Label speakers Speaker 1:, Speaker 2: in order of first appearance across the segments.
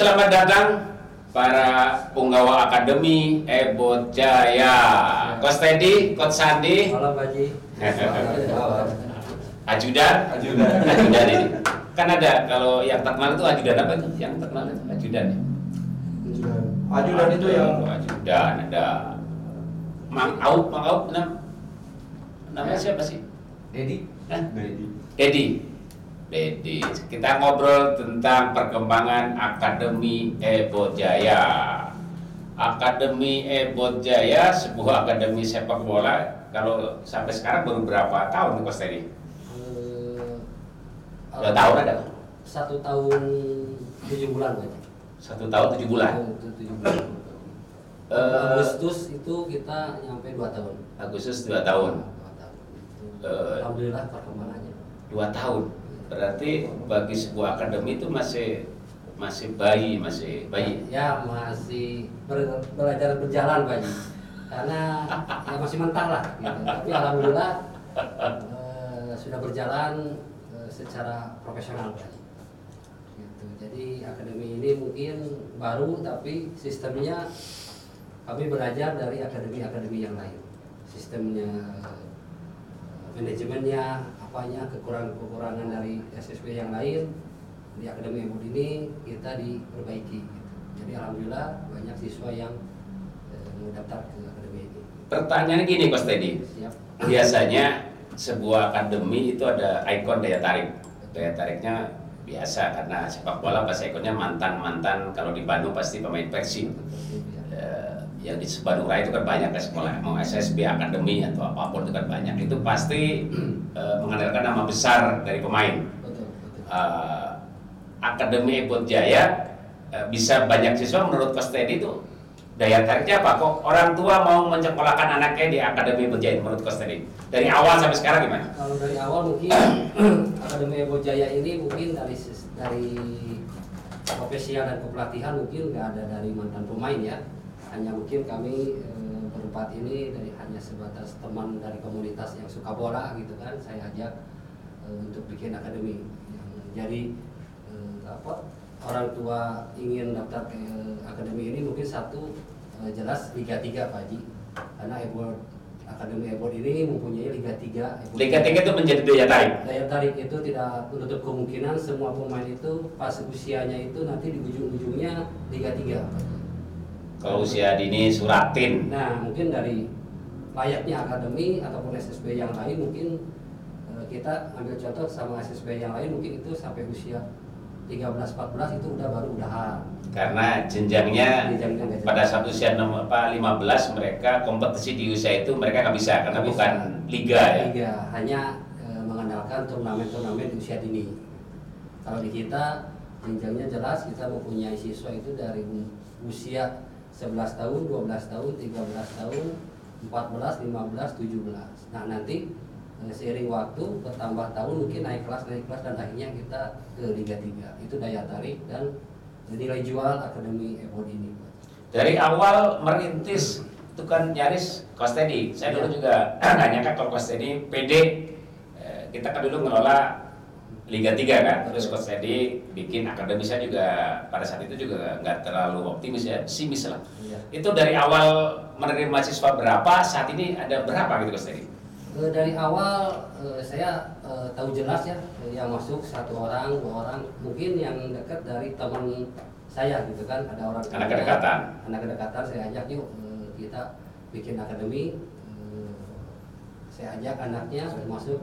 Speaker 1: selamat datang para punggawa Akademi Ebot Jaya. Coach Teddy, Coach Sandi.
Speaker 2: Halo Pak Haji.
Speaker 1: Ajudan ini. Kan ada kalau yang terkenal itu ajudan apa itu? Yang terkenal itu ajudan.
Speaker 3: Ajudan itu yang
Speaker 1: ajudan ada. Mang Aup, namanya siapa sih?
Speaker 3: Dedi.
Speaker 1: Dedi. Kita ngobrol tentang perkembangan Akademi Ebot Jaya. Akademi Ebot Jaya sebuah akademi sepak bola. Kalau sampai sekarang baru berapa tahun nih Coach Teddy? 2 tahun ada?
Speaker 2: 1 tahun 7 bulan Pak.
Speaker 1: 1 tahun 7 bulan.
Speaker 2: 7 bulan. Agustus itu kita nyampe 2 tahun.
Speaker 1: Agustus 2 tahun.
Speaker 2: 2 tahun. Alhamdulillah perkembangannya.
Speaker 1: 2 tahun. Berarti bagi sebuah akademi itu masih bayi.
Speaker 2: Ya masih belajar berjalan Pak Haji. Karena ya masih mentah lah gitu. Tapi alhamdulillah sudah berjalan secara profesional Pak Haji. Gitu. Jadi akademi ini mungkin baru tapi sistemnya kami belajar dari akademi-akademi yang lain. Sistemnya, manajemennya, apanya, kekurangan dari SSB yang lain di Akademi Ebot ini kita diperbaiki gitu. Jadi alhamdulillah banyak siswa yang mendaftar ke akademi ini.
Speaker 1: Pertanyaannya gini Coach Teddy.
Speaker 2: Siap.
Speaker 1: Biasanya sebuah akademi itu ada ikon daya tarik. Daya tariknya biasa karena sepak bola pasti ikonnya mantan kalau di Bandung pasti pemain Persib. Yang di Bandung Raya itu kan banyak kan sekolah, mau SSB Akademi atau apapun itu kan banyak. Itu pasti mengandalkan nama besar dari pemain.
Speaker 2: Betul.
Speaker 1: Akademi Ebot Jaya bisa banyak siswa menurut Coach Teddy itu daya tariknya apa? Kok orang tua mau menyekolahkan anaknya di Akademi Ebot Jaya menurut Coach Teddy? Dari awal sampai sekarang gimana?
Speaker 2: Kalau dari awal mungkin Akademi Ebot Jaya ini mungkin dari profesional dan kepelatihan mungkin nggak ada dari mantan pemain ya. Hanya mungkin kami berempat ini dari hanya sebatas teman dari komunitas yang suka bola gitu kan, saya ajak untuk bikin akademi. Jadi orang tua ingin daftar ke akademi ini mungkin satu jelas Liga 3 Pak Haji, karena Akademi Ebot ini mempunyai Liga 3.
Speaker 1: Liga 3 itu menjadi daya tarik.
Speaker 2: Daya tarik itu tidak menutup kemungkinan semua pemain itu pas usianya itu nanti di ujung-ujungnya Liga 3 Pak Haji.
Speaker 1: Kalau usia dini suratin.
Speaker 2: Nah, mungkin dari layaknya akademi ataupun SSB yang lain mungkin kita ambil contoh sama SSB yang lain mungkin itu sampai usia 13-14 itu baru udahan.
Speaker 1: Karena jenjangnya pada saat usia 15 mereka kompetisi di usia itu mereka nggak bisa karena bukan liga ya.
Speaker 2: Liga hanya mengandalkan turnamen-turnamen di usia dini. Kalau di kita jenjangnya jelas kita mempunyai siswa itu dari usia 11 tahun, 12 tahun, 13 tahun, 14, 15, 17. Nah nanti seiring waktu bertambah tahun mungkin naik kelas dan akhirnya kita ke Liga 3. Itu daya tarik dan nilai jual Akademi Ebot ini.
Speaker 1: Dari awal merintis itu kan nyaris Coach Teddy. Saya dulu juga nggak nyangka kalau Coach Teddy PD. Kita kan dulu ngelola Liga 3 kan, terus Coach Teddy bikin akademi. Saya juga pada saat itu juga nggak terlalu optimis ya, pesimis lah.
Speaker 2: Iya.
Speaker 1: Itu dari awal menerima siswa berapa, saat ini ada berapa gitu Coach Teddy?
Speaker 2: Dari awal saya tahu jelas ya yang masuk 1 orang, 2 orang, mungkin yang dekat dari teman saya gitu kan, ada orang
Speaker 1: Anak kedekatan.
Speaker 2: Anak kedekatan saya ajak yuk kita bikin akademi. Saya ajak anaknya masuk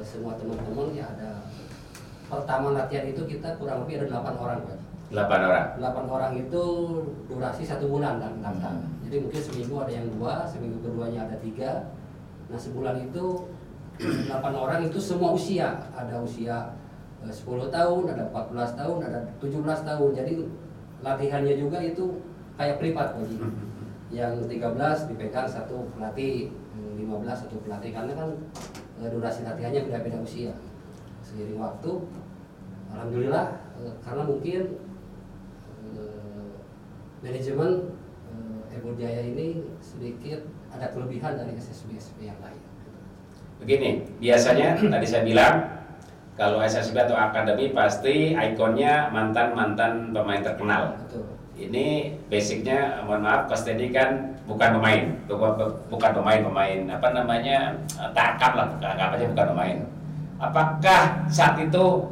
Speaker 2: semua teman-teman ya ada. Pertama latihan itu kita kurang lebih ada 8 orang Pak.
Speaker 1: 8 orang.
Speaker 2: 8 orang itu durasi 1 bulan dan daftar. Jadi mungkin seminggu ada yang 2, seminggu keduanya ada 3. Nah sebulan itu 8 orang itu semua usia. Ada usia 10 tahun, ada 14 tahun, ada 17 tahun. Jadi latihannya juga itu kayak privat Pak. Yang 13 dipegang satu pelatih, 15 satu pelatih. Karena kan durasi latihannya beda-beda usia. Seiring waktu, alhamdulillah karena mungkin manajemen Ebot Jaya ini sedikit ada kelebihan dari SSB yang lain.
Speaker 1: Begini, biasanya tadi saya bilang Kalau SSB atau akademi pasti ikonnya mantan-mantan pemain terkenal.
Speaker 2: Betul.
Speaker 1: Ini basicnya, mohon maaf, Coach Teddy kan bukan pemain apa namanya, takap lah, anggap aja bukan pemain. Apakah saat itu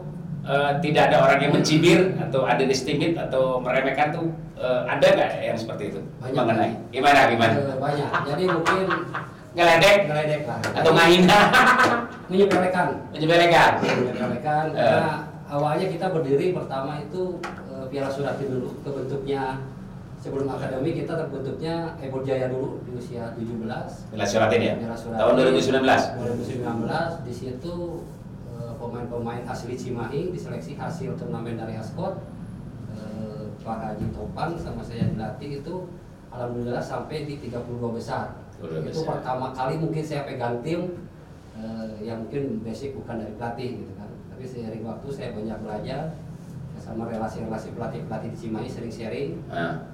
Speaker 1: tidak ada orang yang mencibir atau underestimate atau meremehkan tuh, ada nggak yang seperti itu?
Speaker 2: Banyak.
Speaker 1: Mengenai gimana?
Speaker 2: Banyak. Jadi mungkin
Speaker 1: Ngeledek
Speaker 2: lah.
Speaker 1: atau ngahina?
Speaker 2: Menyepelekan.
Speaker 1: Menyepelekan.
Speaker 2: Karena awalnya kita berdiri pertama itu Piala Suratin dulu, kebentuknya sebelum akademi kita terbentuknya Ebor Jaya dulu di usia 17.
Speaker 1: Piala Suratin ya?
Speaker 2: Piala Suratin.
Speaker 1: Tahun 2019.
Speaker 2: 2019 di situ pemain-pemain asli Cimahi diseleksi hasil turnamen dari Ascot. Pak Haji Topan sama saya dilatih itu alhamdulillah sampai di 32 besar. Itu pertama kali mungkin saya pegang tim yang mungkin basic bukan dari pelatih gitu kan. Tapi seiring waktu saya banyak belajar sama relasi-relasi pelatih-pelatih di Cimahi, sering sharing.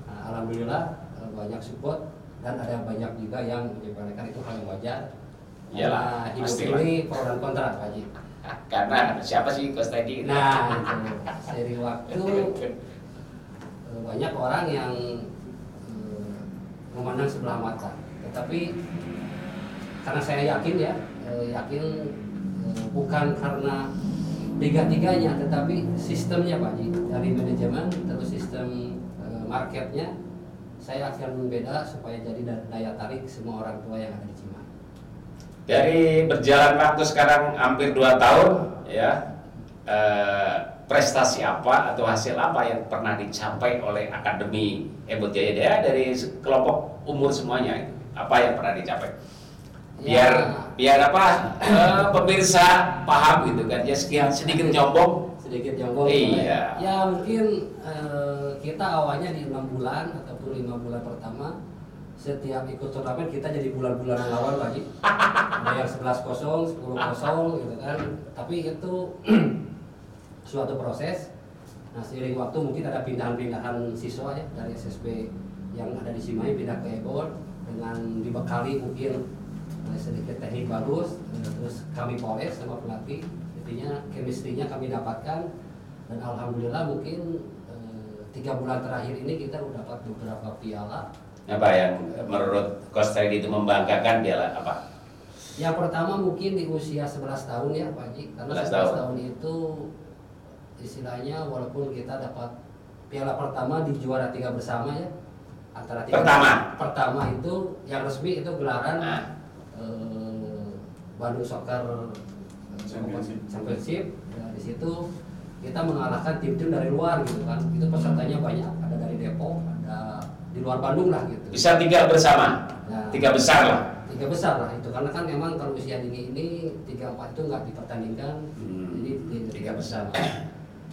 Speaker 2: Alhamdulillah banyak support dan ada banyak juga yang menyepelekan, itu hal yang wajar.
Speaker 1: Iyalah,
Speaker 2: Hidup
Speaker 1: pastilah.
Speaker 2: ini pro dan kontra, Pak Haji.
Speaker 1: Karena siapa sih Coach Teddy?
Speaker 2: Nah, itu seiring waktu banyak orang yang memandang sebelah mata. Tetapi karena saya yakin bukan karena tiga-tiganya, tetapi sistemnya Pak Haji, dari manajemen terus sistem marketnya, saya akan beda supaya jadi daya tarik semua orang tua yang ada di Cimahi.
Speaker 1: Dari berjalan waktu sekarang hampir 2 tahun ya, prestasi apa atau hasil apa yang pernah dicapai oleh Akademi Ebot Jaya Dea dari kelompok umur semuanya itu? Apa yang pernah dicapai? Biar apa, pemirsa paham gitu kan ya, sedikit nyombong. Iya.
Speaker 2: Ya mungkin kita awalnya di 6 bulan ataupun 5 bulan pertama, setiap ikut turnamen kita jadi bulan-bulan lawan lagi. Ada yang 11-0, 10-0 gitu kan. Tapi itu suatu proses. Nah, seiring waktu mungkin ada pindahan-pindahan siswa ya dari SSB yang ada di Cimahi pindah ke Ebor dengan dibekali mungkin sedikit teknik bagus, terus kami poles sama pelatih. Intinya chemistry-nya kami dapatkan dan alhamdulillah mungkin 3 bulan terakhir ini kita udah dapat beberapa piala.
Speaker 1: Apa yang menurut Coach Teddy itu membanggakan, piala apa?
Speaker 2: Yang pertama mungkin di usia 11 tahun ya Pak Haji, karena 11 tahun itu istilahnya walaupun kita dapat piala pertama di juara 3 bersama ya, antara 3 pertama itu yang resmi itu gelaran Bandung Soccer Championship. Ya, di situ kita mengalahkan tim-tim dari luar gitu kan. Itu pesertanya banyak, ada dari Depok, ada di luar Bandung lah gitu.
Speaker 1: Bisa 3 bersama,
Speaker 2: Nah,
Speaker 1: 3 besar lah.
Speaker 2: 3 besar lah itu, karena kan memang kalau usia dini ini 3-4 itu nggak dipertandingkan, jadi di 3 besar.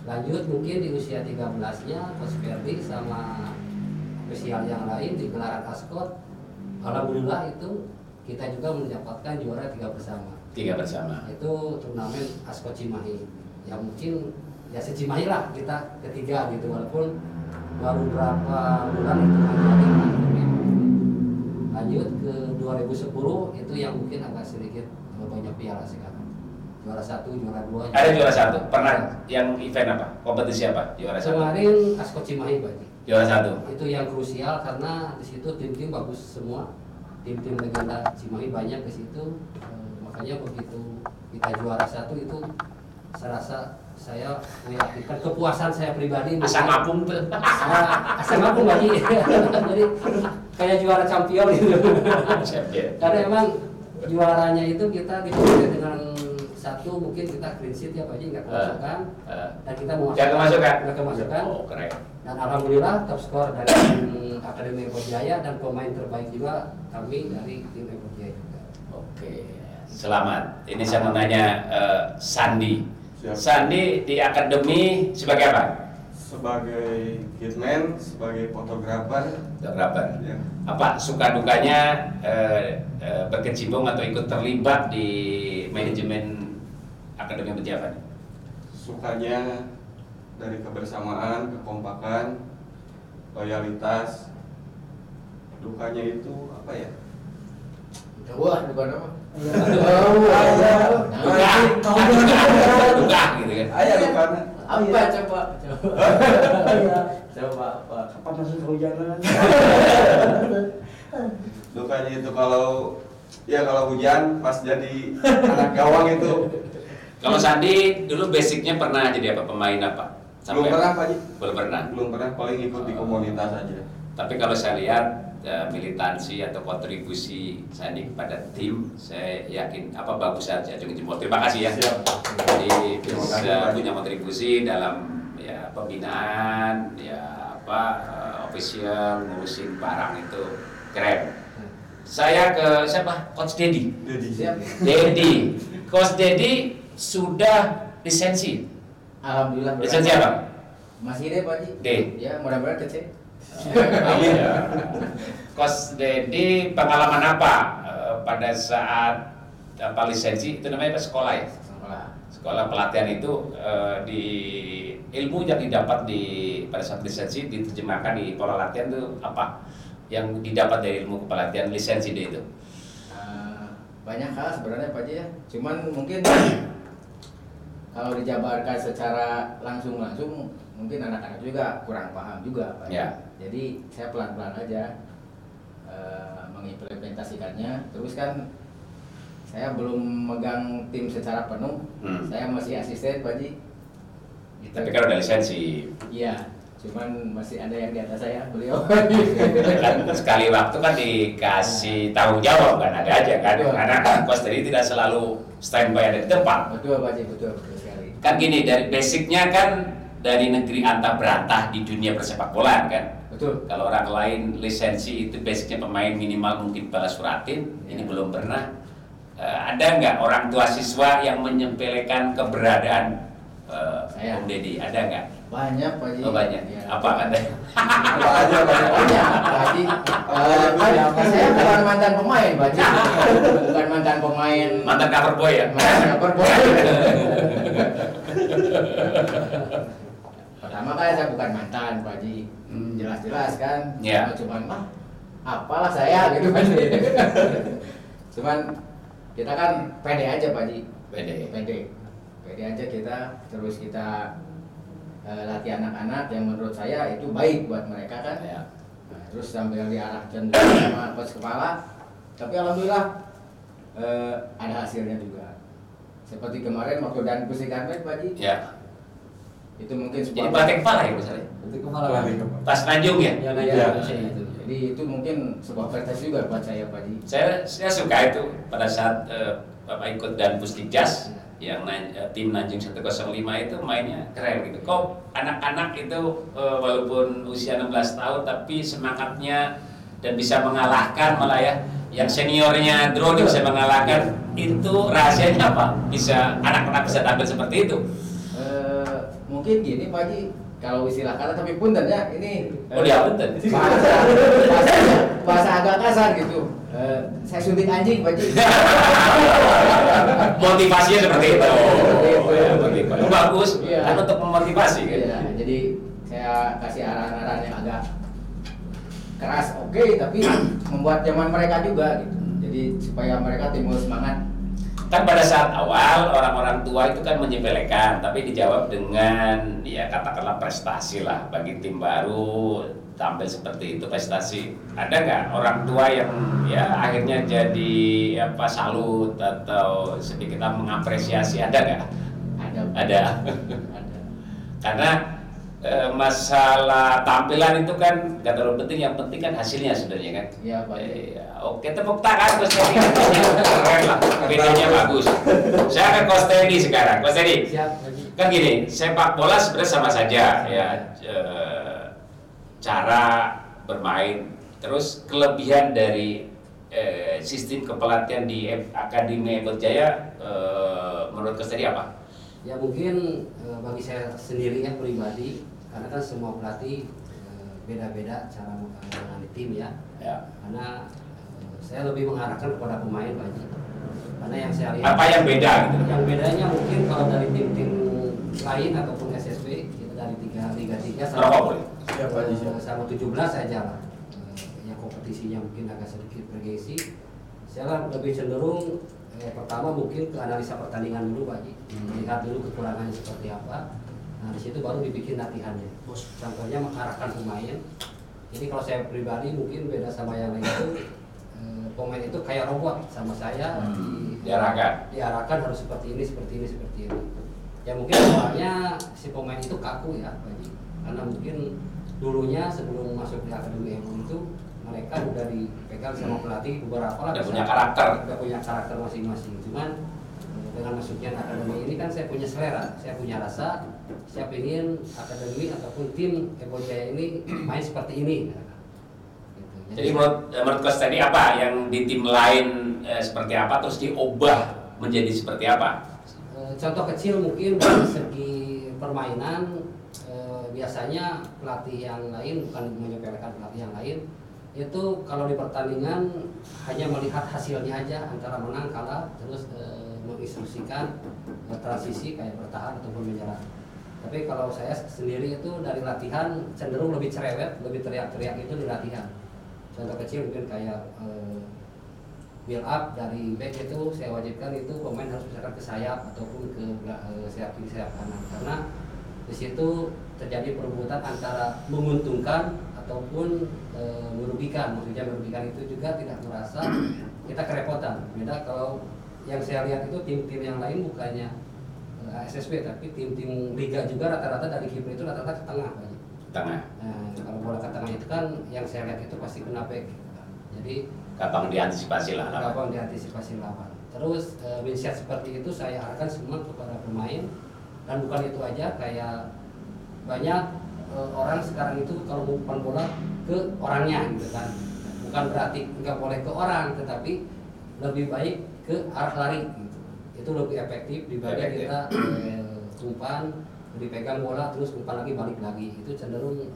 Speaker 2: Lanjut mungkin di usia 13-nya Coach Ferdi sama spesial yang lain di gelaran Ascot, alhamdulillah itu kita juga mendapatkan juara 3 bersama.
Speaker 1: 3 bersama.
Speaker 2: Itu turnamen Ascot Cimahi. Ya mungkin ya se-Cimahi lah kita ketiga gitu, walaupun baru berapa bulan itu menjadi. Lanjut ke 2010 itu yang mungkin agak sedikit banyak piala sekarang. Juara 1, juara 2.
Speaker 1: Ada juara 1. Pernah yang event apa? Kompetisi apa? Juara 1.
Speaker 2: Kemarin Ascot Cimahi Pak.
Speaker 1: Juara 1.
Speaker 2: Itu yang krusial karena di situ tim-tim bagus semua. Tim-tim legenda Cimahi banyak ke situ. Makanya begitu kita juara 1 itu saya rasa saya meyakinkan kepuasan saya pribadi.
Speaker 1: Asam apung tuh.
Speaker 2: Asam apung Pak. Jadi kayak juara champion gitu. Karena emang juaranya itu kita dipilih dengan satu, mungkin kita clean sheet ya Pak Haji, nggak kemasukan, dan kita mau nggak kemasukan.
Speaker 1: Oh, keren.
Speaker 2: Dan alhamdulillah top skor dari Akademi Ebor Jaya dan pemain terbaik juga kami dari tim Ebor Jaya juga.
Speaker 1: Oke, selamat. Ini saya mau nanya Sandi.
Speaker 3: Siap.
Speaker 1: Sandi di akademi sebagai apa?
Speaker 3: Sebagai hitman, sebagai fotografer.
Speaker 1: Fotografer.
Speaker 3: Ya.
Speaker 1: Apa suka dukanya berkecimpung atau ikut terlibat di manajemen Akademi Pejabat?
Speaker 3: Sukanya dari kebersamaan, kekompakan, loyalitas. Dukanya itu apa ya?
Speaker 4: Wah, depan apa?
Speaker 1: Duga gitu kan.
Speaker 3: Ayah dukanya.
Speaker 4: Apa coba? Coba apa?
Speaker 5: Kapan masuk kehujanan?
Speaker 3: Dukanya itu kalau hujan pas jadi anak gawang itu.
Speaker 1: Kalau Sandi dulu basicnya pernah jadi apa? Pemain apa?
Speaker 3: Belum pernah Pak Ji.
Speaker 1: Belum pernah.
Speaker 3: Belum pernah, paling ikut di komunitas aja.
Speaker 1: Tapi kalau saya lihat militansi atau kontribusi Sandi kepada tim, saya yakin bagus saja. Jempol. Terima kasih ya.
Speaker 3: Siap.
Speaker 1: Jadi
Speaker 3: Terima kasih,
Speaker 1: bisa
Speaker 3: Pak.
Speaker 1: punya kontribusi dalam ya pembinaan, official ngurusin barang itu keren. Saya ke siapa? Coach Dedi.
Speaker 4: Siap.
Speaker 1: Dedi. Coach Dedi sudah lisensi.
Speaker 4: Alhamdulillah.
Speaker 1: Lisensi apa?
Speaker 4: Masih deh Pak Ji.
Speaker 1: D.
Speaker 4: Ya, mudah-mudahan kecil.
Speaker 1: Amin. Coach Dedi pengalaman apa pada saat lisensi itu namanya apa? Sekolah ya? Sekolah pelatihan itu di ilmu yang didapat pada saat lisensi diterjemahkan di pola latihan itu apa yang didapat dari ilmu kepelatihan lisensi D itu?
Speaker 4: Banyak hal sebenarnya Pak Ji ya. Cuman mungkin kalau dijabarkan secara langsung mungkin anak-anak juga kurang paham juga Pak.
Speaker 1: Ya.
Speaker 4: Jadi saya pelan-pelan aja mengimplementasikannya. Terus kan saya belum megang tim secara penuh. Saya masih asisten Pak Ji. Gitu.
Speaker 1: Tapi kan udah lisensi.
Speaker 4: Iya, cuman masih ada yang di atas saya, beliau.
Speaker 1: Kan sekali waktu kan dikasih tanggung jawab kan ada aja kan.
Speaker 4: Betul.
Speaker 1: Karena Coach Dedi tidak selalu standby ada di tempat.
Speaker 4: Betul Pak Ji, betul sekali.
Speaker 1: Kan gini, dari basicnya kan dari negeri antah berantah di dunia persepak bolaan kan.
Speaker 4: Betul.
Speaker 1: Kalau orang lain lisensi itu basicnya pemain minimal mungkin Bala Suratin, ini belum pernah. Ada nggak orang tua siswa yang menyepelekan keberadaan
Speaker 4: Saya.
Speaker 1: Om Dedi? Ada nggak?
Speaker 4: Banyak Pak Ji.
Speaker 1: Oh banyak.
Speaker 4: Ya.
Speaker 1: Apa katanya?
Speaker 3: Apa aja banyak.
Speaker 4: Banyak Pak Ji. Saya bukan mantan pemain Pak Ji. Bukan mantan pemain.
Speaker 1: Mantan cover boy ya?
Speaker 4: Mantan cover boy. Pertama kan saya bukan mantan Pak Ji. Jelas-jelas kan.
Speaker 1: Ya.
Speaker 4: Cuman apalah saya gitu kan. Cuman kita kan pede aja Pak Ji. Pede aja kita, terus kita latih anak-anak yang menurut saya itu baik buat mereka kan.
Speaker 1: Ya.
Speaker 4: Nah, terus sambil diarahkan sama coach kepala, tapi alhamdulillah ada hasilnya juga. Seperti kemarin waktu dan Pusing Karpet Pak Ji,
Speaker 1: Ya.
Speaker 4: itu mungkin
Speaker 1: Jadi pelatih kepala ya misalnya?
Speaker 2: Nanti kepala
Speaker 1: Pas Tanjung ya?
Speaker 2: ya
Speaker 4: Iya.
Speaker 2: itu.
Speaker 4: Jadi itu mungkin sebuah prestasi juga buat saya Pak Ji.
Speaker 1: Saya suka itu pada saat Bapak ikut dan Pusdikjas yang tim Nanjing 105 itu mainnya keren gitu. Kok anak-anak itu walaupun usia 16 tahun tapi semangatnya dan bisa mengalahkan malah ya. Yang seniornya draw dia bisa mengalahkan, itu rahasianya apa? Bisa anak-anak bisa tampil seperti itu.
Speaker 4: Mungkin gini Pak Ji, kalau istilah kata tapi punten ya ini
Speaker 1: Oh dia punten.
Speaker 4: bahasa agak kasar gitu. Saya suntik anjing Pak Ji.
Speaker 1: Motivasinya seperti itu.
Speaker 4: Oh,
Speaker 1: Ya, motivasi. Bagus
Speaker 4: Iya.
Speaker 1: kan untuk memotivasi kan.
Speaker 4: Iya, jadi saya kasih arahan-arahan yang agak keras, oke, tapi membuat zaman mereka juga gitu. Jadi supaya mereka timbul semangat.
Speaker 1: Kan pada saat awal orang-orang tua itu kan menyepelekan, tapi dijawab dengan ya katakanlah prestasi lah bagi tim baru tampil seperti itu prestasi. Ada nggak orang tua yang ya akhirnya jadi salut atau sedikit mengapresiasi, ada nggak? Ada. Karena masalah tampilan itu kan gak terlalu penting, yang penting kan hasilnya sebenarnya kan.
Speaker 4: Iya Pak.
Speaker 1: Oke, tepuk tangan Coach Teddy. Keren lah, videonya bagus. Saya ke Coach Teddy sekarang. Coach Teddy,
Speaker 2: Siap.
Speaker 1: kan gini, sepak bola sebenarnya sama saja ya, cara bermain. Terus kelebihan dari sistem kepelatihan di Akademi Ebot Jaya menurut Coach Teddy apa?
Speaker 2: Ya mungkin bagi saya sendiri ya pribadi, karena kan semua pelatih beda-beda cara menangani tim ya.
Speaker 1: Ya.
Speaker 2: Karena saya lebih mengarahkan kepada pemain Pak Haji. Karena yang saya lihat
Speaker 1: Apa yang beda gitu?
Speaker 2: Yang bedanya mungkin kalau dari tim-tim lain ataupun SSB kita dari Liga 3
Speaker 1: Merokok boleh?
Speaker 2: sama 17 saja lah. Yang kompetisinya mungkin agak sedikit bergengsi. Saya lebih cenderung pertama mungkin ke analisa pertandingan dulu Pak Haji, lihat dulu kekurangannya seperti apa. Nah di situ baru dibikin latihannya. Contohnya mengarahkan pemain. Jadi kalau saya pribadi mungkin beda sama yang lain itu, pemain itu kayak robot sama saya diarahkan harus seperti ini, seperti ini, seperti ini. Ya mungkin awalnya si pemain itu kaku ya Pak Haji, karena mungkin dulunya sebelum masuk di Akademi Ebon itu mereka udah dipegang sama pelatih beberapa lah. Udah punya karakter masing-masing. Cuman dengan masuknya akademi ini kan saya punya selera, saya punya rasa, saya ingin akademi ataupun tim Ebon Jaya ini main seperti ini. Gitu.
Speaker 1: Jadi menurut Coach tadi apa yang di tim lain seperti apa terus diubah menjadi seperti apa?
Speaker 2: Contoh kecil mungkin dari segi permainan, biasanya pelatih yang lain, bukan menyepelekan pelatih yang lain, itu kalau di pertandingan hanya melihat hasilnya aja antara menang kalah, terus menginstruksikan transisi kayak bertahan ataupun menyerang. Tapi kalau saya sendiri itu dari latihan cenderung lebih cerewet, lebih teriak-teriak itu di latihan. Contoh kecil mungkin kayak build up dari back itu saya wajibkan itu pemain harus misalkan ke sayap ataupun ke sayap kiri, sayap kanan, karena di situ terjadi perebutan antara menguntungkan ataupun merugikan. Maksudnya merugikan itu juga tidak merasa kita kerepotan. Beda kalau yang saya lihat itu tim-tim yang lain bukannya ASSB tapi tim-tim liga juga rata-rata dari kiper itu rata-rata ke tengah.
Speaker 1: Tengah.
Speaker 2: Nah, kalau bola ke tengah itu kan yang saya lihat itu pasti kena back. Jadi
Speaker 1: gampang diantisipasi lah.
Speaker 2: Gampang diantisipasi lawan. Terus mindset seperti itu saya arahkan semua kepada pemain, dan bukan itu aja, kayak banyak orang sekarang itu kalau mau umpan bola ke orangnya gitu kan. Bukan berarti nggak boleh ke orang, tetapi lebih baik ke arah lari gitu. Itu lebih efektif dibanding kita umpan, dipegang bola terus umpan lagi balik lagi, itu cenderung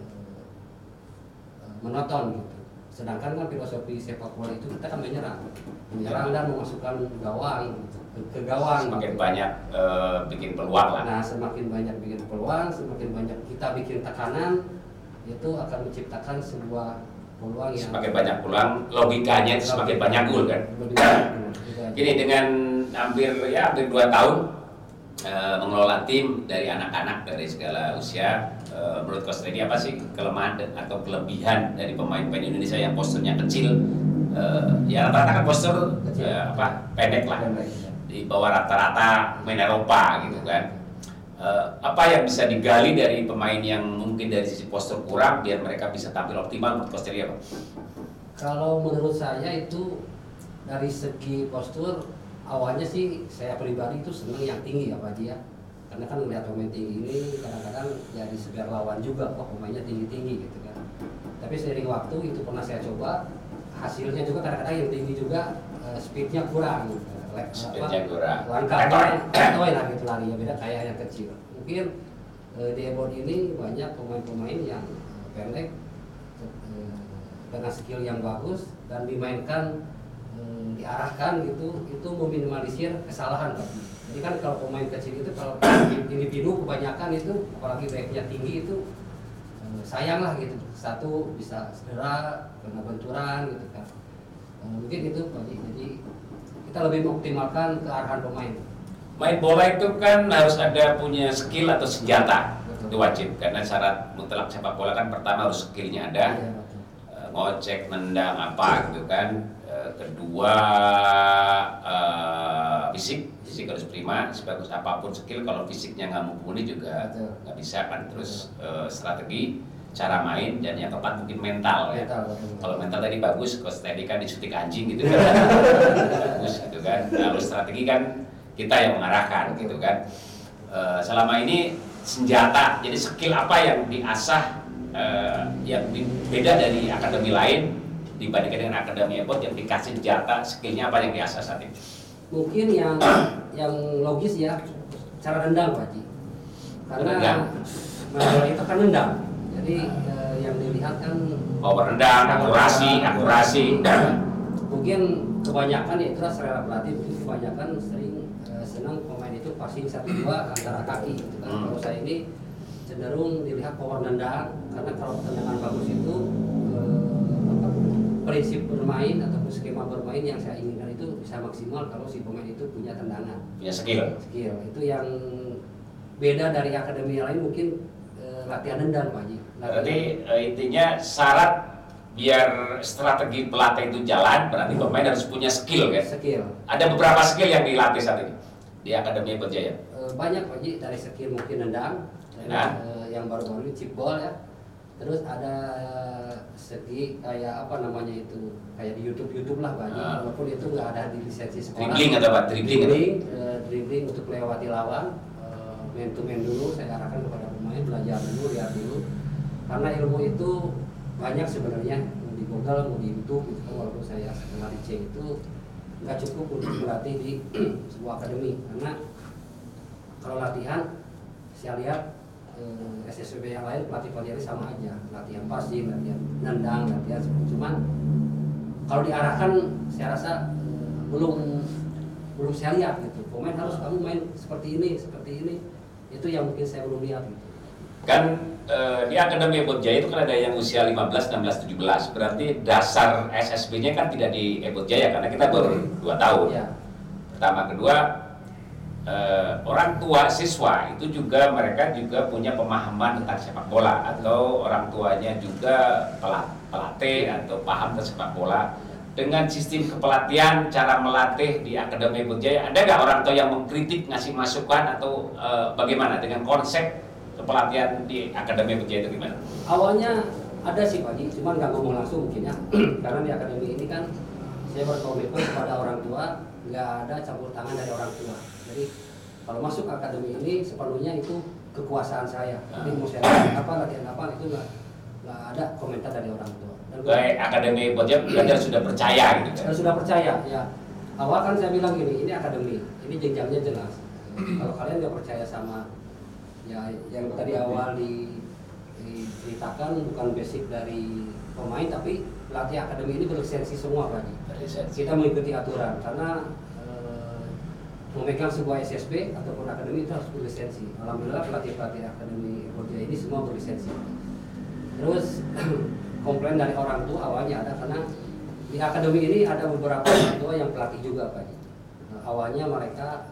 Speaker 2: monoton gitu. Sedangkan kan filosofi sepak bola itu kita kan menyerang dan memasukkan gawang ke gawang.
Speaker 1: Semakin banyak bikin peluang lah.
Speaker 2: Nah, semakin banyak bikin peluang, semakin banyak kita bikin tekanan, itu akan menciptakan sebuah peluang yang
Speaker 1: semakin banyak peluang, logikanya semakin banyak gol kan. Gini, dengan hampir 2 tahun mengelola tim dari anak-anak dari segala usia, menurut Coach Teddy apa sih kelemahan atau kelebihan dari pemain-pemain Indonesia yang posturnya kecil? Ya rata-rata kan postur pendek lah, di bawah rata-rata main Eropa gitu kan. Apa yang bisa digali dari pemain yang mungkin dari sisi postur kurang biar mereka bisa tampil optimal menurut Coach Teddy apa?
Speaker 2: Kalau menurut saya itu dari segi postur, awalnya sih saya pribadi itu senang yang tinggi ya Pak Haji ya. Karena kan melihat pemain tinggi ini kadang-kadang jadi sebar lawan juga, pemainnya tinggi-tinggi gitu kan. Tapi seiring waktu itu pernah saya coba, hasilnya juga kadang-kadang yang tinggi juga speednya kurang gitu. Langkah lah gitu larinya, beda kayak yang kecil. Mungkin di Ebon ini banyak pemain-pemain yang pendek dengan skill yang bagus dan dimainkan, diarahkan gitu, itu meminimalisir kesalahan Pak. Jadi kan kalau pemain kecil itu kalau individu kebanyakan itu apalagi baiknya tinggi itu sayang lah gitu, satu bisa cedera kena benturan gitu kan. Mungkin itu Pak. Jadi kita lebih mengoptimalkan kearahan pemain.
Speaker 1: Main bola itu kan harus ada punya skill atau senjata. Betul. Itu wajib karena syarat mutlak sepak bola kan pertama harus skillnya ada, ya, ngocek, nendang apa gitu kan. Kedua fisik harus prima, sebagus apapun skill kalau fisiknya nggak mumpuni juga nggak bisa kan. Terus strategi, cara main, dan yang tepat mungkin mental ya. Kalau mental tadi bagus, Coach tadi kan disuntik anjing gitu kan. Bagus gitu kan. Lalu strategi kan kita yang mengarahkan gitu kan. Selama ini senjata, jadi skill apa yang diasah yang beda dari akademi lain dibandingkan dengan akademi Ebon yang dikasih senjata, skillnya apa yang diasah saat ini?
Speaker 2: Mungkin yang logis ya, cara nendang Pak Haji. Karena bola itu kan nendang. Jadi yang dilihat kan
Speaker 1: power nendang, akurasi.
Speaker 2: Mungkin kebanyakan ya itulah selera pelatih, mungkin kebanyakan sering senang pemain itu passing 1-2 antara kaki gitu kan. Kalau saya ini cenderung dilihat power nendang, karena kalau tendangan bagus itu prinsip bermain ataupun skema bermain yang saya inginkan itu bisa maksimal kalau si pemain itu punya tendangan,
Speaker 1: punya skill.
Speaker 2: itu yang beda dari akademi yang lain mungkin latihan nendang Pak Haji.
Speaker 1: Berarti intinya syarat biar strategi pelatih itu jalan berarti pemain harus punya skill kan?
Speaker 2: Skill.
Speaker 1: Ada beberapa skill yang dilatih saat ini di Akademi Berjaya.
Speaker 2: Banyak Pak Haji, dari skill mungkin nendang, yang baru-baru ini chip ball ya. Terus ada segi kayak apa namanya itu, kayak di YouTube lah Pak Haji, walaupun itu nggak ada di lisensi sekolah.
Speaker 1: Dribbling atau apa?
Speaker 2: Dribbling untuk melewati lawan, man to man dulu saya arahkan kepada pemain, belajar dulu, lihat dulu. Karena ilmu itu banyak sebenarnya, mau di Google, mau di YouTube gitu, walaupun saya setelah dicek itu nggak cukup untuk berlatih di sebuah akademi, karena kalau latihan saya lihat SSB yang lain pelatih-pelatih sama aja, latihan passing, latihan nendang, latihan seperti cuman kalau diarahkan saya rasa belum saya lihat gitu. Pemain harus kamu main seperti ini, itu yang mungkin saya belum lihat gitu.
Speaker 1: Kan di Akademi Berjaya itu kan ada yang usia 15, 16, 17. Berarti dasar SSB-nya kan tidak di Berjaya karena kita baru 2 tahun.
Speaker 2: Ya.
Speaker 1: Pertama, kedua orang tua siswa itu juga mereka juga punya pemahaman tentang sepak bola atau orang tuanya juga pelatih atau paham tentang sepak bola. Dengan sistem kepelatihan, cara melatih di Akademi Berjaya, ada nggak orang tua yang mengkritik, ngasih masukan atau bagaimana dengan konsep kepelatihan di Akademi Berjaya itu gimana?
Speaker 2: Awalnya ada sih Pak Haji, cuman nggak ngomong langsung mungkin ya. Karena di akademi ini kan saya berkomitmen kepada orang tua, nggak ada campur tangan dari orang tua. Jadi kalau masuk akademi ini sepenuhnya itu kekuasaan saya. Jadi mau saya latihan apa itu nggak ada komentar dari orang tua. Dan
Speaker 1: Baik, Akademi Berjaya belajar sudah percaya gitu kan?
Speaker 2: saya sudah percaya ya. Awal kan saya bilang gini, ini akademi, ini jenjangnya jelas. Kalau kalian nggak percaya sama ya yang tadi awal diceritakan bukan basic dari pemain, tapi pelatih akademi ini berlisensi semua Pak Haji. Kita mengikuti aturan karena memegang sebuah SSB ataupun akademi itu harus berlisensi. Alhamdulillah pelatih akademi Berjaya ini semua berlisensi. Terus komplain dari orang tua awalnya ada karena di akademi ini ada beberapa orang tua yang pelatih juga Pak Haji. Awalnya mereka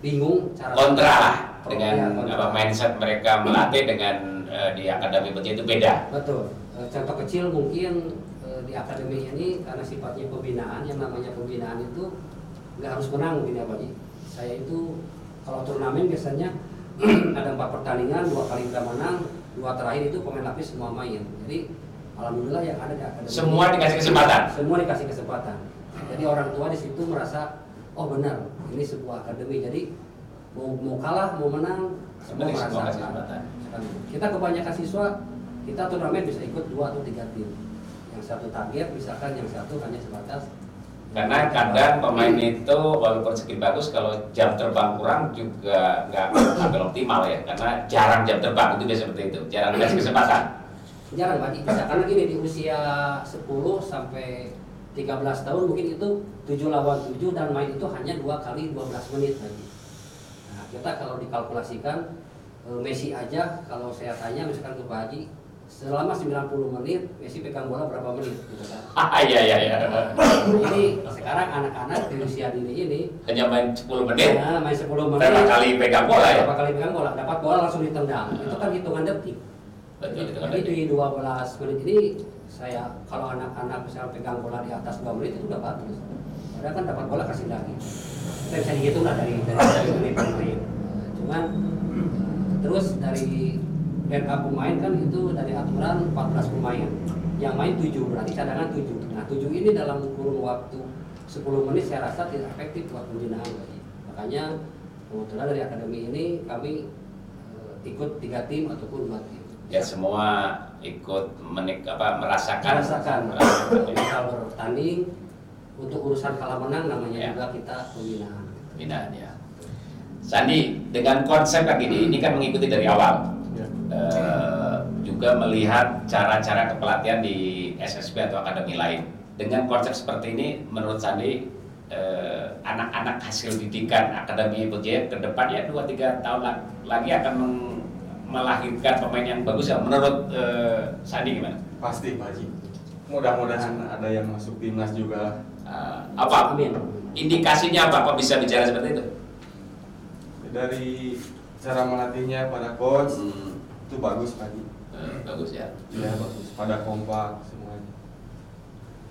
Speaker 2: bingung cara
Speaker 1: kontra lah dengan
Speaker 2: kontra.
Speaker 1: mindset mereka melatih dengan di Akademi Berjaya itu beda.
Speaker 2: Betul. Contoh kecil mungkin di akademi ini karena sifatnya pembinaan, yang namanya pembinaan itu nggak harus menang mungkin ya Pak Haji. Saya itu kalau turnamen biasanya ada 4 pertandingan, 2 kali udah menang, 2 terakhir itu pemain lapis semua main. Jadi alhamdulillah yang ada di akademi
Speaker 1: Semua dikasih kesempatan.
Speaker 2: Semua dikasih kesempatan. Jadi orang tua di situ merasa oh benar ini sebuah akademi. Jadi mau kalah mau menang semua
Speaker 1: Semua kasih
Speaker 2: merasakan.
Speaker 1: kesempatan.
Speaker 2: Kita kebanyakan siswa kita turnamen bisa ikut 2 atau 3 tim. Yang satu target misalkan, yang satu hanya sebatas.
Speaker 1: Karena kadang pemain itu walaupun skill bagus kalau jam terbang kurang juga nggak sampai optimal ya, karena jarang jam terbang itu biasa seperti itu, jarang dikasih kesempatan.
Speaker 2: Jarang Pak Haji, bisa karena gini di usia 10 sampai 13 tahun mungkin itu 7 lawan 7 dan main itu hanya 2 kali 12 menit lagi. Nah, kita kalau dikalkulasikan Messi aja kalau saya tanya misalkan ke Pak Haji selama 90 menit Messi pegang bola berapa menit gitu kan.
Speaker 1: Iya.
Speaker 2: Ini sekarang anak-anak di usia dini ini
Speaker 1: Hanya main 10 menit,
Speaker 2: ya, main 10 menit
Speaker 1: berapa kali pegang bola ya?
Speaker 2: berapa kali pegang bola, dapat bola langsung ditendang. Itu kan hitungan detik.
Speaker 1: Betul, hitungan
Speaker 2: Jadi
Speaker 1: detik.
Speaker 2: di 12 menit ini saya kalau anak-anak misalnya pegang bola di atas 2 menit itu udah bagus. Padahal kan dapat bola kasih lagi. Kita bisa dihitung lah dari menit ke menit. Cuman terus dari backup pemain kan itu dari aturan 14 pemain. Yang main 7, berarti cadangan 7. Nah 7 ini dalam kurun waktu 10 menit saya rasa tidak efektif buat pembinaan. Makanya kebetulan dari akademi ini kami ikut 3 tim ataupun 2 tim.
Speaker 1: Ya semua ikut merasakan.
Speaker 2: Kita bertanding untuk urusan kalah menang namanya juga kita pembinaan.
Speaker 1: Pembinaan ya. Sandi, dengan konsep kayak gini, ini kan mengikuti dari awal. Juga melihat cara-cara kepelatihan di SSB atau akademi lain. Dengan konsep seperti ini, menurut Sandi, anak-anak hasil didikan Akademi Berjaya ke depan ya 2-3 tahun lagi akan melahirkan pemain yang bagus ya. Menurut Sandi gimana?
Speaker 3: Pasti Pak Haji. mudah-mudahan ada yang masuk timnas juga.
Speaker 1: Apa?
Speaker 2: Amin.
Speaker 1: Indikasinya apa? Kok bisa bicara seperti itu?
Speaker 3: Dari cara melatihnya pada coach itu bagus Pak Haji.
Speaker 1: Bagus ya.
Speaker 3: Iya bagus. Pada kompak semuanya.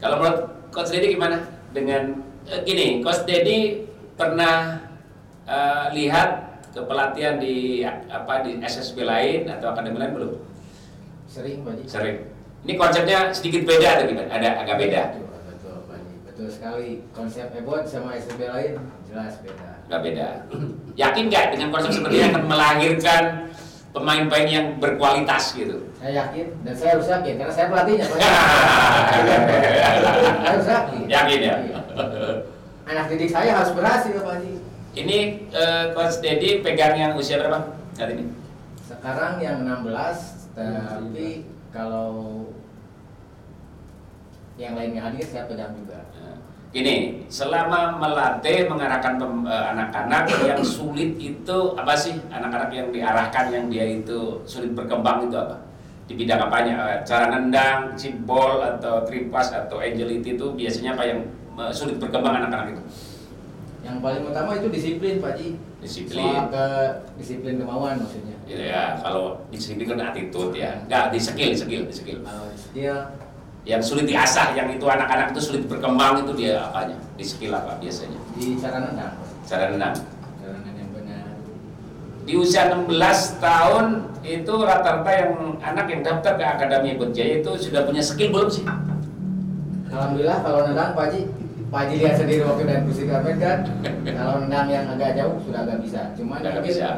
Speaker 1: Kalau menurut Coach Dedi gimana? Dengan gini, Coach Dedi pernah lihat kepelatihan di SSB lain atau akademi lain belum?
Speaker 4: Sering Pak Haji.
Speaker 1: Sering. Ini konsepnya sedikit beda atau gimana? Ada agak beda.
Speaker 4: Betul Pak Haji. Betul sekali. Konsep Ebot sama SSB lain jelas beda.
Speaker 1: Agak beda. Yakin nggak dengan konsep seperti ini akan melahirkan pemain-pemain yang berkualitas gitu?
Speaker 4: Saya yakin dan saya harus yakin karena saya pelatihnya Pak Haji. Saya harus yakin.
Speaker 1: Yakin ya?
Speaker 4: Iya. Anak didik saya harus berhasil Pak Haji.
Speaker 1: Ini Coach Dedi pegang yang usia berapa saat ini?
Speaker 4: Sekarang yang 16, tapi kalau yang lainnya hadir saya pegang juga.
Speaker 1: Gini, selama melatih mengarahkan anak-anak yang sulit itu apa sih? Anak-anak yang diarahkan yang dia itu sulit berkembang itu apa? Di bidang apanya? Cara nendang, chip ball atau tripas atau agility itu biasanya apa yang sulit berkembang anak-anak itu?
Speaker 4: Yang paling utama itu disiplin Pak Ji.
Speaker 1: Disiplin.
Speaker 4: Soal ke disiplin kemauan maksudnya.
Speaker 1: Ya, kalau disiplin kan attitude ya. Enggak, di skill.
Speaker 4: Kalau skill
Speaker 1: Yang sulit diasah, yang itu anak-anak itu sulit berkembang itu dia apanya? Di skill apa biasanya?
Speaker 4: di cara nendang.
Speaker 1: Cara nendang.
Speaker 4: Cara nendang yang benar.
Speaker 1: Di usia 16 tahun itu rata-rata yang anak yang daftar ke Akademi Ebot Jaya itu sudah punya skill belum sih?
Speaker 4: Alhamdulillah kalau nendang Pak Ji lihat sendiri waktu dan kursi karpet kan. Kalau nendang yang agak jauh sudah agak bisa. Cuman
Speaker 1: Udah nggak
Speaker 4: mungkin
Speaker 1: bisa.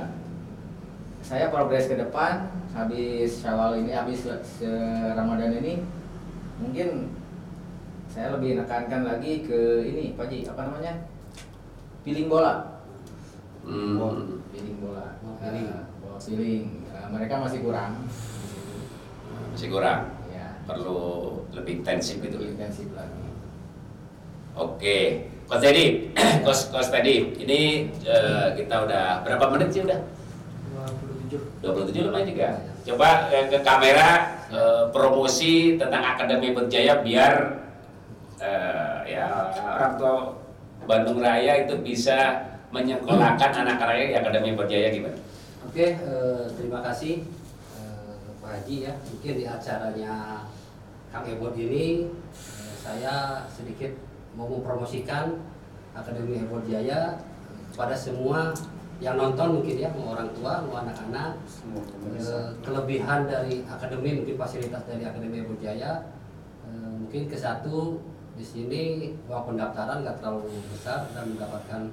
Speaker 4: saya progres ke depan habis Syawal ini, habis Ramadan ini mungkin saya lebih menekankan lagi ke ini Pak Ji, apa namanya? Feeling bola. Feeling bola. Bola feeling. Mereka masih kurang.
Speaker 1: Masih kurang.
Speaker 4: Ya,
Speaker 1: Perlu lebih intensif gitu.
Speaker 4: lebih intensif lagi.
Speaker 1: Oke, Coach Teddy, Coach Teddy, ini kita udah berapa menit sih udah? 27 lumayan juga. Coba ke kamera promosi tentang Akademi Ebot Jaya biar ya orang tua Bandung Raya itu bisa menyekolahkan anak-anaknya di Akademi Ebot Jaya gimana?
Speaker 2: Oke, terima kasih Pak Haji ya. Mungkin di acaranya Kang Ebot ini saya sedikit mau mempromosikan Akademi Ebot Jaya pada semua yang nonton mungkin ya, mau orang tua, mau anak-anak. Kelebihan dari akademi, mungkin fasilitas dari Akademi Ebot Jaya, mungkin ke satu di sini uang pendaftaran nggak terlalu besar dan mendapatkan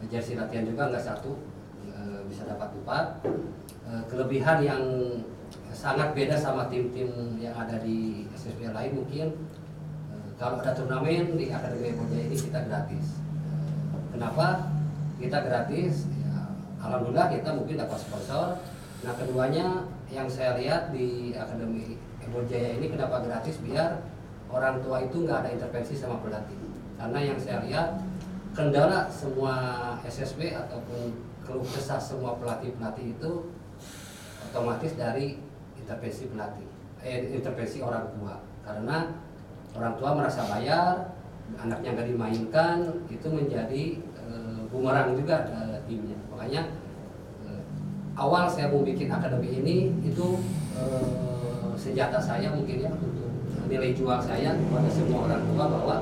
Speaker 2: jersey latihan juga nggak satu, bisa dapat 4. Kelebihan yang sangat beda sama tim-tim yang ada di SSB lain mungkin kalau ada turnamen di Akademi Ebot Jaya ini kita gratis. Kenapa kita gratis? Ya, alhamdulillah kita mungkin dapat sponsor. Nah keduanya yang saya lihat di Akademi Ebot Jaya ini kenapa gratis, biar orang tua itu nggak ada intervensi sama pelatih. Karena yang saya lihat kendala semua SSB ataupun keluh kesah semua pelatih-pelatih itu otomatis dari intervensi pelatih, intervensi orang tua. Karena orang tua merasa bayar, anaknya nggak dimainkan, itu menjadi bumerang juga timnya. Makanya awal saya mau bikin akademi ini itu senjata saya mungkin ya untuk nilai jual saya kepada semua orang tua bahwa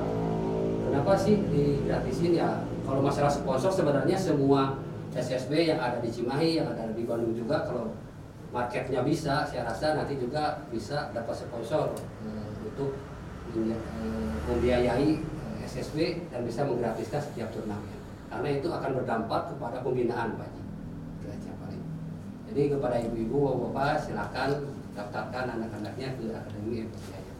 Speaker 2: kenapa sih digratisin ya. Kalau masalah sponsor sebenarnya semua SSB yang ada di Cimahi, yang ada di Bandung juga kalau marketnya bisa, saya rasa nanti juga bisa dapat sponsor untuk membiayai SSB dan bisa menggratiskan setiap turnamen, karena itu akan berdampak kepada pembinaan Pak Haji. Itu aja paling. Jadi kepada ibu-ibu, bapak silakan daftarkan anak-anaknya ke Akademi Ebot Jaya.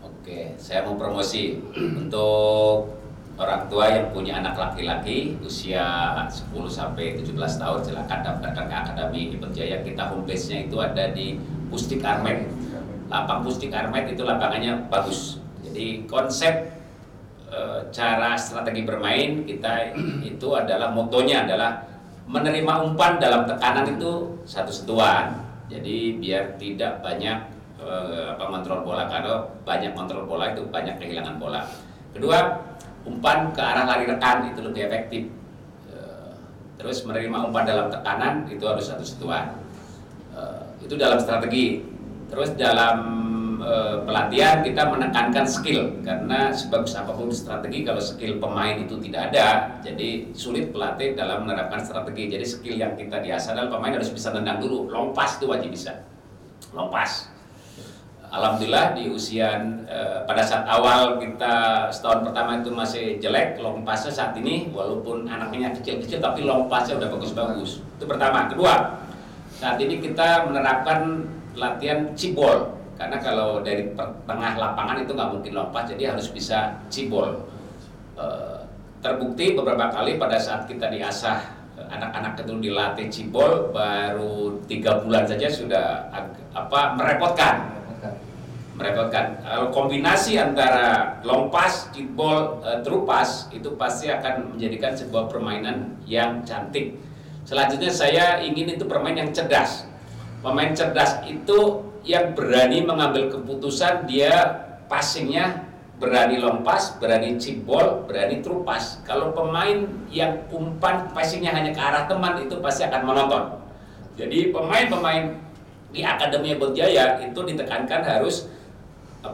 Speaker 1: Oke, saya mau promosi untuk orang tua yang punya anak laki-laki usia 10 sampai 17 tahun, silakan daftarkan ke Akademi Ebot Jaya. Kita homepage-nya itu ada di Pusdik Armet. Lapang Pusdik Armet itu lapangannya bagus. Jadi konsep cara strategi bermain kita itu adalah motonya adalah menerima umpan dalam tekanan itu satu sentuhan. Jadi biar tidak banyak mengontrol bola. Kalau banyak kontrol bola itu banyak kehilangan bola. Kedua, umpan ke arah lari rekan itu lebih efektif. Terus menerima umpan dalam tekanan itu harus satu sentuhan. Itu dalam strategi. Terus dalam pelatihan kita menekankan skill, karena sebagus apapun strategi kalau skill pemain itu tidak ada, jadi sulit pelatih dalam menerapkan strategi. Jadi skill yang kita diasah adalah pemain harus bisa tendang dulu, long pass itu wajib bisa, long pass. Alhamdulillah di usia pada saat awal kita setahun pertama itu masih jelek long passnya, saat ini walaupun anaknya kecil-kecil tapi long passnya udah bagus-bagus. Itu pertama. Kedua, saat ini kita menerapkan latihan cibol, karena kalau dari tengah lapangan itu nggak mungkin long pass, jadi harus bisa cibol. Terbukti beberapa kali pada saat kita diasah anak-anak itu dilatih cibol, baru 3 bulan saja sudah merepotkan. Kalau kombinasi antara long pass, cibol, through pass itu pasti akan menjadikan sebuah permainan yang cantik. Selanjutnya saya ingin itu permain yang cerdas. Pemain cerdas itu yang berani mengambil keputusan, dia passingnya berani long pass, berani cibol, berani through pass. Kalau pemain yang umpan passingnya hanya ke arah teman itu pasti akan monoton. Jadi pemain-pemain di Akademi Ebot Jaya itu ditekankan harus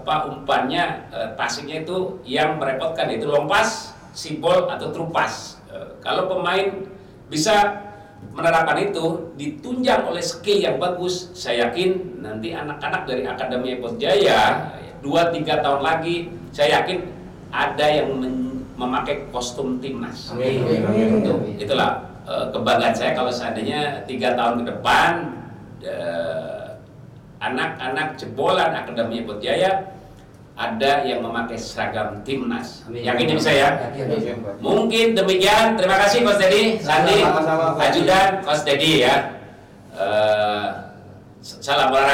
Speaker 1: umpannya, passingnya itu yang merepotkan, itu long pass, cibol atau through pass. Kalau pemain bisa menerapkan itu ditunjang oleh skill yang bagus, saya yakin nanti anak-anak dari Akademi Ebot Jaya 2-3 tahun lagi saya yakin ada yang memakai kostum timnas. Itulah kebanggaan saya kalau seandainya 3 tahun ke depan anak-anak jebolan Akademi Ebot Jaya ada yang memakai seragam timnas. Yakin bisa ya? Mungkin demikian. Terima kasih Coach Dedi, Sandi, Ajudan, Coach Dedi ya. Salam olahraga.